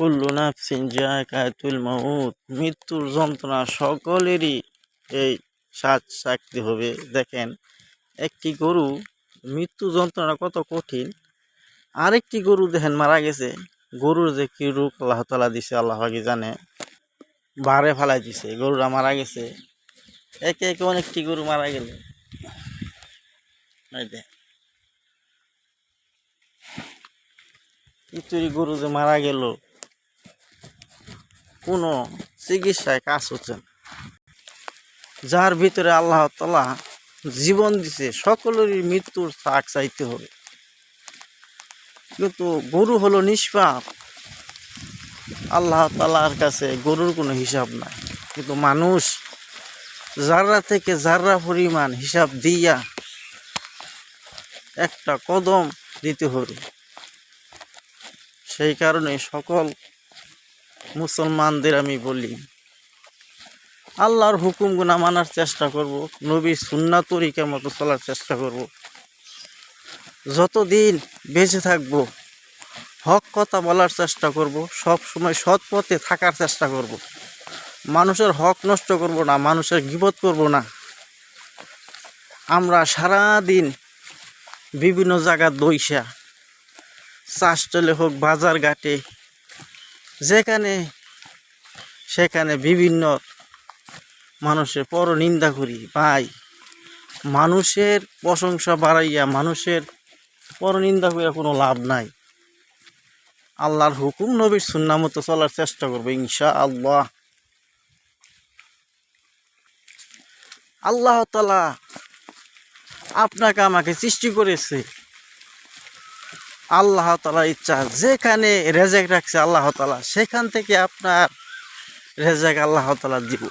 কুল্লু নাফসিন যায়কাতুল মাউত, মৃত্যুর যন্ত্রণা সকলেরই এই স্বাদ চাখতে হবে। দেখেন, একটি গরু মৃত্যু যন্ত্রণা কত কঠিন। আরেকটি গরু দেখেন মারা গেছে। গরুর যে কি রোগ আল্লাহ তাআলা দিছে আল্লাহ পাকই জানে, বারে ফেলাই দিছে, গরুরা মারা গেছে। একে একে অনেকটি গরু মারা গেল। ইতুরি গরু যে মারা গেল, কোনো চিকিৎসায় কাজ হচ্ছে না। যার ভিতরে আল্লাহ তাআলা জীবন দিছে সকলেরই মৃত্যুর শাক চাইতে হবে, কিন্তু গরু হলো নিষ্পাপ। আল্লাহ তাআলার কাছে গরুর কোনো হিসাব নাই, কিন্তু মানুষ যাররা থেকে যাররা পরিমাণ হিসাব দিয়া একটা কদম দিতে হবে। সেই কারণে সকল মুসলমানদের আমি বলি, আল্লাহর হুকুমগুনা মানার চেষ্টা করব, নবীর সুন্নাহ তরিকা মতো চলার চেষ্টা করব। যতদিন বেঁচে থাকবো হক কথা বলার চেষ্টা করব, সব সময় সৎ পথে থাকার চেষ্টা করব। মানুষের হক নষ্ট করব না, মানুষের গীবত করব না। আমরা সারা দিন বিভিন্ন জায়গা দইসা, চাষটলে হোক, বাজার ঘাটে, যেখানে সেখানে বিভিন্ন মানুষের পরনিন্দা করি। ভাই, মানুষের প্রশংসা বাড়াইয়া মানুষের পরনিন্দা করিয়া কোনো লাভ নাই। আল্লাহর হুকুম নবীর সুন্নাহ মতো চলার চেষ্টা করবো ইনশাআল্লাহ। আল্লাহ তাআলা আপনাকে আমাকে সৃষ্টি করেছে, আল্লাহ তাআলার ইচ্ছা যেখানে রেজেক রাখছে আল্লাহ তাআলা, সেখান থেকে আপনার রেজেক আল্লাহ তাআলা দিব।